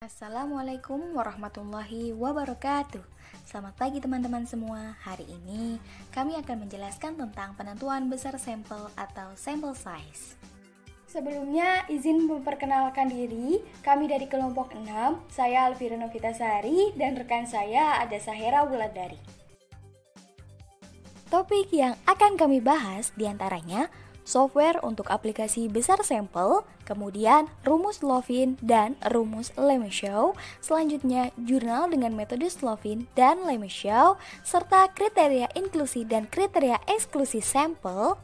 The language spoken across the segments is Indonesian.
Assalamualaikum warahmatullahi wabarakatuh. Selamat pagi teman-teman semua. Hari ini kami akan menjelaskan tentang penentuan besar sampel atau sample size. Sebelumnya izin memperkenalkan diri. Kami dari kelompok 6. Saya Alfira Novitasari dan rekan saya ada Sahera Wulandari. Topik yang akan kami bahas diantaranya software untuk aplikasi besar sampel, kemudian rumus Slovin dan rumus Lemeshow, selanjutnya jurnal dengan metode Slovin dan Lemeshow, serta kriteria inklusi dan kriteria eksklusi sampel.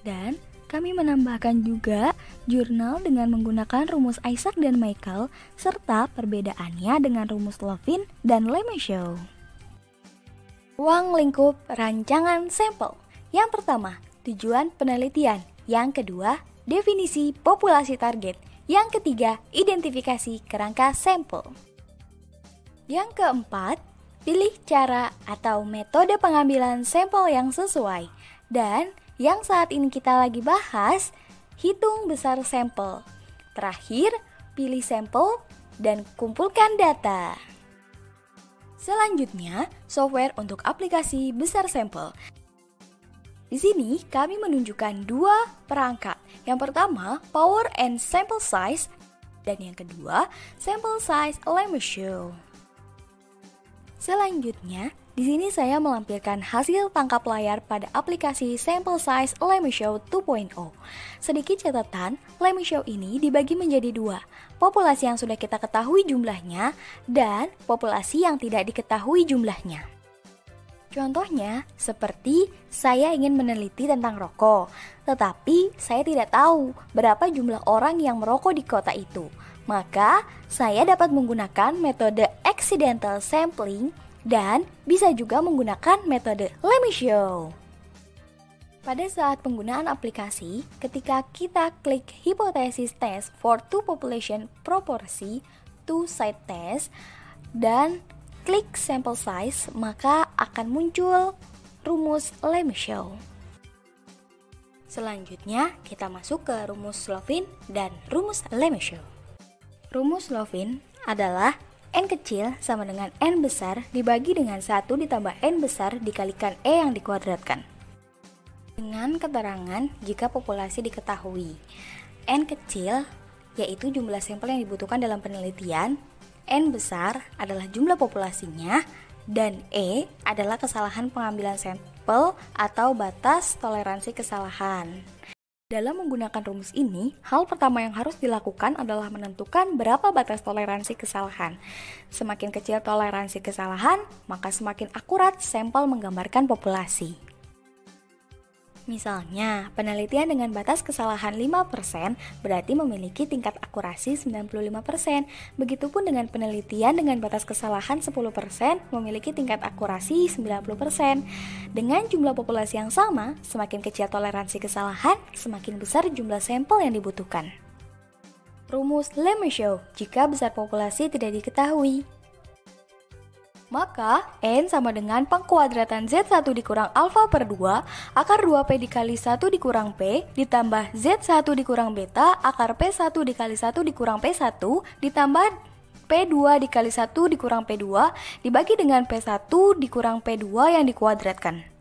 Dan kami menambahkan juga jurnal dengan menggunakan rumus Isaac dan Michael, serta perbedaannya dengan rumus Slovin dan Lemeshow. Ruang lingkup rancangan sampel. Yang pertama, tujuan penelitian. Yang kedua, definisi populasi target. Yang ketiga, identifikasi kerangka sampel. Yang keempat, pilih cara atau metode pengambilan sampel yang sesuai. Dan yang saat ini kita lagi bahas, hitung besar sampel. Terakhir, pilih sampel dan kumpulkan data. Selanjutnya, software untuk aplikasi besar sampel. Di sini kami menunjukkan dua perangkat. Yang pertama, Power and Sample Size, dan yang kedua, Sample Size Lemeshow. Selanjutnya, di sini saya melampirkan hasil tangkap layar pada aplikasi Sample Size Lemeshow 2.0. Sedikit catatan, Lemeshow ini dibagi menjadi dua, populasi yang sudah kita ketahui jumlahnya dan populasi yang tidak diketahui jumlahnya. Contohnya, seperti saya ingin meneliti tentang rokok, tetapi saya tidak tahu berapa jumlah orang yang merokok di kota itu. Maka, saya dapat menggunakan metode accidental sampling dan bisa juga menggunakan metode Lemeshow. Pada saat penggunaan aplikasi, ketika kita klik hypothesis test for two population proportion two side test dan klik sample size, maka akan muncul rumus Lemeshow. Selanjutnya, kita masuk ke rumus Slovin dan rumus Lemeshow. Rumus Slovin adalah N kecil sama dengan N besar dibagi dengan 1 ditambah N besar dikalikan E yang dikuadratkan. Dengan keterangan jika populasi diketahui. N kecil yaitu jumlah sampel yang dibutuhkan dalam penelitian, N besar adalah jumlah populasinya, dan E adalah kesalahan pengambilan sampel atau batas toleransi kesalahan. Dalam menggunakan rumus ini, hal pertama yang harus dilakukan adalah menentukan berapa batas toleransi kesalahan. Semakin kecil toleransi kesalahan, maka semakin akurat sampel menggambarkan populasi. Misalnya, penelitian dengan batas kesalahan 5% berarti memiliki tingkat akurasi 95%. Begitupun dengan penelitian dengan batas kesalahan 10% memiliki tingkat akurasi 90%. Dengan jumlah populasi yang sama, semakin kecil toleransi kesalahan, semakin besar jumlah sampel yang dibutuhkan. Rumus Lemeshow jika besar populasi tidak diketahui. Maka, N sama dengan pengkuadratan Z1 dikurang alfa per 2, akar 2P dikali 1 dikurang P, ditambah Z1 dikurang beta, akar P1 dikali 1 dikurang P1, ditambah P2 dikali 1 dikurang P2, dibagi dengan P1 dikurang P2 yang dikuadratkan.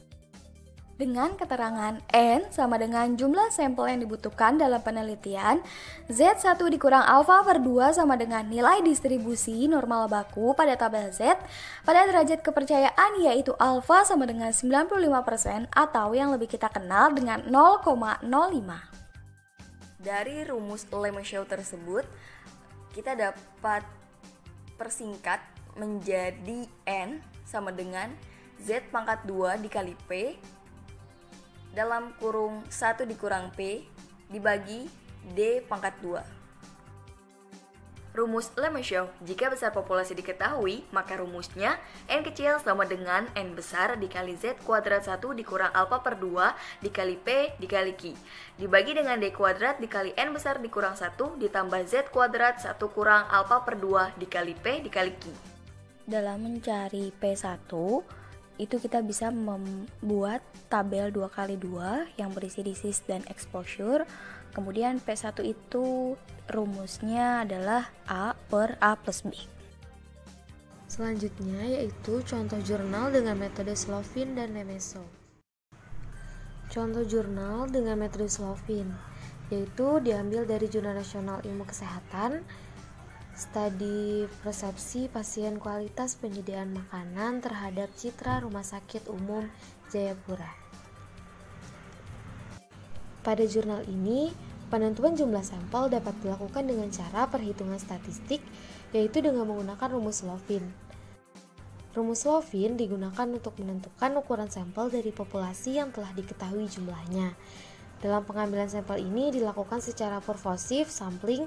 Dengan keterangan N sama dengan jumlah sampel yang dibutuhkan dalam penelitian, Z1 dikurang alfa per 2 sama dengan nilai distribusi normal baku pada tabel Z pada derajat kepercayaan yaitu alfa sama dengan 95% atau yang lebih kita kenal dengan 0,05. Dari rumus Lemeshow tersebut, kita dapat persingkat menjadi N sama dengan Z pangkat 2 dikali P dalam kurung 1 dikurang P dibagi D pangkat 2. Rumus Lemeshow, jika besar populasi diketahui, maka rumusnya N kecil sama dengan N besar dikali Z kuadrat 1 dikurang alfa per 2 dikali P dikali Q, dibagi dengan D kuadrat dikali N besar dikurang 1 ditambah Z kuadrat 1 kurang alfa per 2 dikali P dikali Q. Dalam mencari P1, itu kita bisa membuat tabel 2x2 yang berisi disease dan exposure. Kemudian P1 itu rumusnya adalah A per A plus B. Selanjutnya yaitu contoh jurnal dengan metode Slovin dan Lemeso. Contoh jurnal dengan metode Slovin yaitu diambil dari Jurnal Nasional Ilmu Kesehatan, Studi Persepsi Pasien Kualitas Penyediaan Makanan terhadap Citra Rumah Sakit Umum Jayapura. Pada jurnal ini, penentuan jumlah sampel dapat dilakukan dengan cara perhitungan statistik, yaitu dengan menggunakan rumus Slovin. Rumus Slovin digunakan untuk menentukan ukuran sampel dari populasi yang telah diketahui jumlahnya. Dalam pengambilan sampel ini dilakukan secara purposif sampling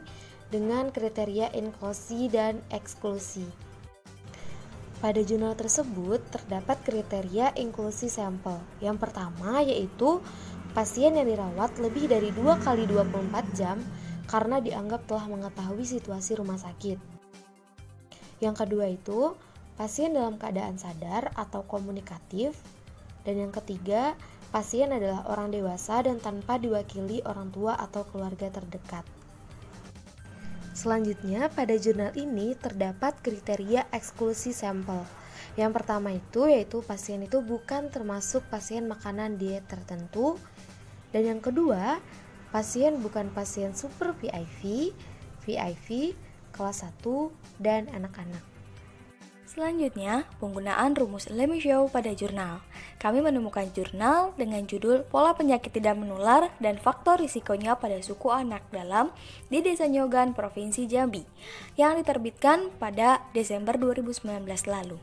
dengan kriteria inklusi dan eksklusi. Pada jurnal tersebut terdapat kriteria inklusi sampel. Yang pertama yaitu pasien yang dirawat lebih dari 2 kali 24 jam karena dianggap telah mengetahui situasi rumah sakit. Yang kedua itu pasien dalam keadaan sadar atau komunikatif. Dan yang ketiga, pasien adalah orang dewasa dan tanpa diwakili orang tua atau keluarga terdekat. Selanjutnya, pada jurnal ini terdapat kriteria eksklusi sampel. Yang pertama itu yaitu pasien itu bukan termasuk pasien makanan diet tertentu. Dan yang kedua, pasien bukan pasien super VIP, VIP, kelas 1, dan anak-anak. Selanjutnya, penggunaan rumus Lemeso pada jurnal. Kami menemukan jurnal dengan judul Pola Penyakit Tidak Menular dan Faktor Risikonya pada Suku Anak Dalam di Desa Nyogan, Provinsi Jambi, yang diterbitkan pada Desember 2019 lalu.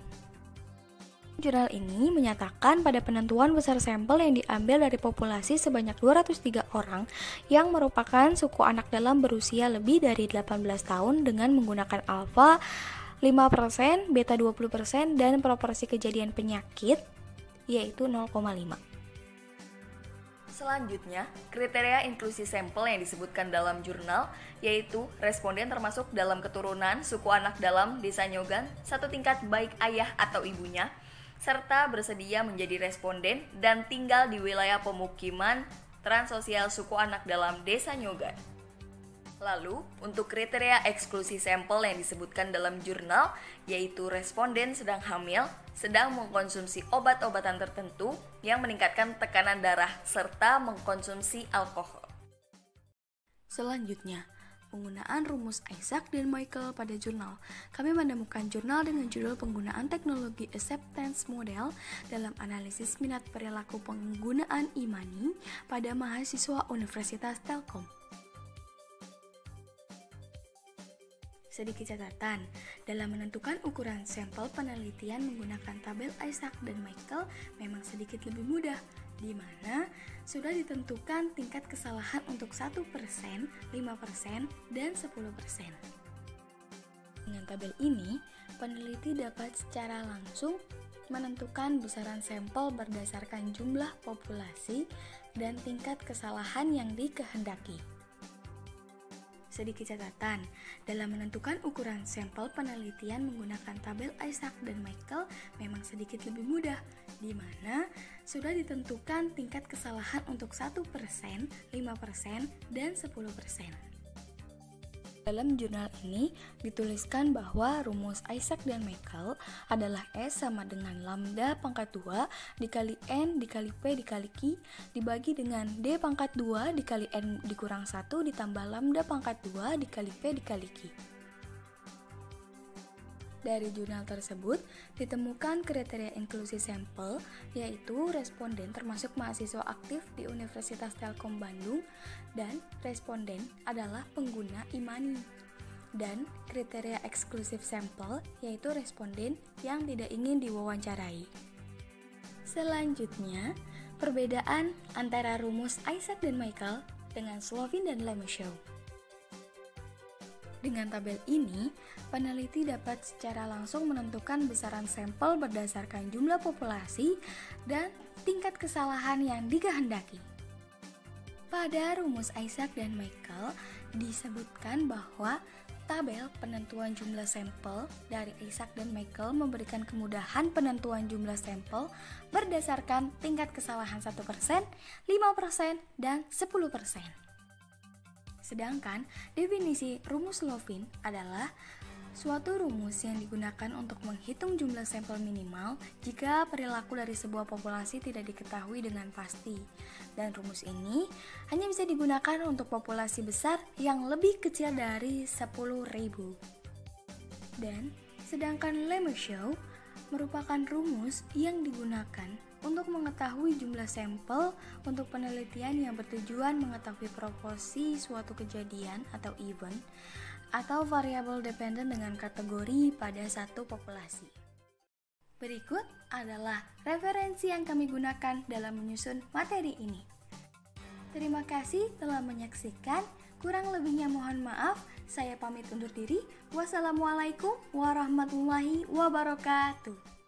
Jurnal ini menyatakan pada penentuan besar sampel yang diambil dari populasi sebanyak 203 orang yang merupakan suku anak dalam berusia lebih dari 18 tahun dengan menggunakan alfa 5%, beta 20%, dan proporsi kejadian penyakit yaitu 0,5. Selanjutnya, kriteria inklusi sampel yang disebutkan dalam jurnal yaitu responden termasuk dalam keturunan suku anak dalam Desa Nyogan satu tingkat baik ayah atau ibunya, serta bersedia menjadi responden dan tinggal di wilayah pemukiman transosial suku anak dalam Desa Nyogan. Lalu, untuk kriteria eksklusi sampel yang disebutkan dalam jurnal, yaitu responden sedang hamil, sedang mengkonsumsi obat-obatan tertentu yang meningkatkan tekanan darah, serta mengkonsumsi alkohol. Selanjutnya, penggunaan rumus Isaac dan Michael pada jurnal. Kami menemukan jurnal dengan judul Penggunaan Teknologi Acceptance Model dalam Analisis Minat Perilaku Penggunaan E-Money pada Mahasiswa Universitas Telkom. Sedikit catatan, dalam menentukan ukuran sampel penelitian menggunakan tabel Isaac dan Michael memang sedikit lebih mudah, di mana sudah ditentukan tingkat kesalahan untuk 1%, 5%, dan 10%. Dengan tabel ini, peneliti dapat secara langsung menentukan besaran sampel berdasarkan jumlah populasi dan tingkat kesalahan yang dikehendaki. Sedikit catatan, dalam menentukan ukuran sampel penelitian menggunakan tabel Isaac dan Michael memang sedikit lebih mudah, di mana sudah ditentukan tingkat kesalahan untuk 1%, 5%, dan 10%. Dalam jurnal ini dituliskan bahwa rumus Isaac dan Michael adalah S sama dengan lambda pangkat 2 dikali N dikali P dikali Q dibagi dengan D pangkat 2 dikali N dikurang 1 ditambah lambda pangkat 2 dikali P dikali Q. Dari jurnal tersebut ditemukan kriteria inklusi sampel, yaitu responden termasuk mahasiswa aktif di Universitas Telkom Bandung dan responden adalah pengguna e-money. Dan kriteria eksklusif sampel yaitu responden yang tidak ingin diwawancarai. Selanjutnya, perbedaan antara rumus Isaac dan Michael dengan Slovin dan Lemeso. Dengan tabel ini, peneliti dapat secara langsung menentukan besaran sampel berdasarkan jumlah populasi dan tingkat kesalahan yang dikehendaki. Pada rumus Isaac dan Michael disebutkan bahwa tabel penentuan jumlah sampel dari Isaac dan Michael memberikan kemudahan penentuan jumlah sampel berdasarkan tingkat kesalahan 1%, 5%, dan 10%. Sedangkan definisi rumus Lovin adalah suatu rumus yang digunakan untuk menghitung jumlah sampel minimal jika perilaku dari sebuah populasi tidak diketahui dengan pasti. Dan rumus ini hanya bisa digunakan untuk populasi besar yang lebih kecil dari 10.000. Dan sedangkan Lemieux merupakan rumus yang digunakan untuk mengetahui jumlah sampel untuk penelitian yang bertujuan mengetahui proporsi suatu kejadian atau event atau variabel dependen dengan kategori pada satu populasi. Berikut adalah referensi yang kami gunakan dalam menyusun materi ini. Terima kasih telah menyaksikan. Kurang lebihnya mohon maaf. Saya pamit undur diri. Wassalamualaikum warahmatullahi wabarakatuh.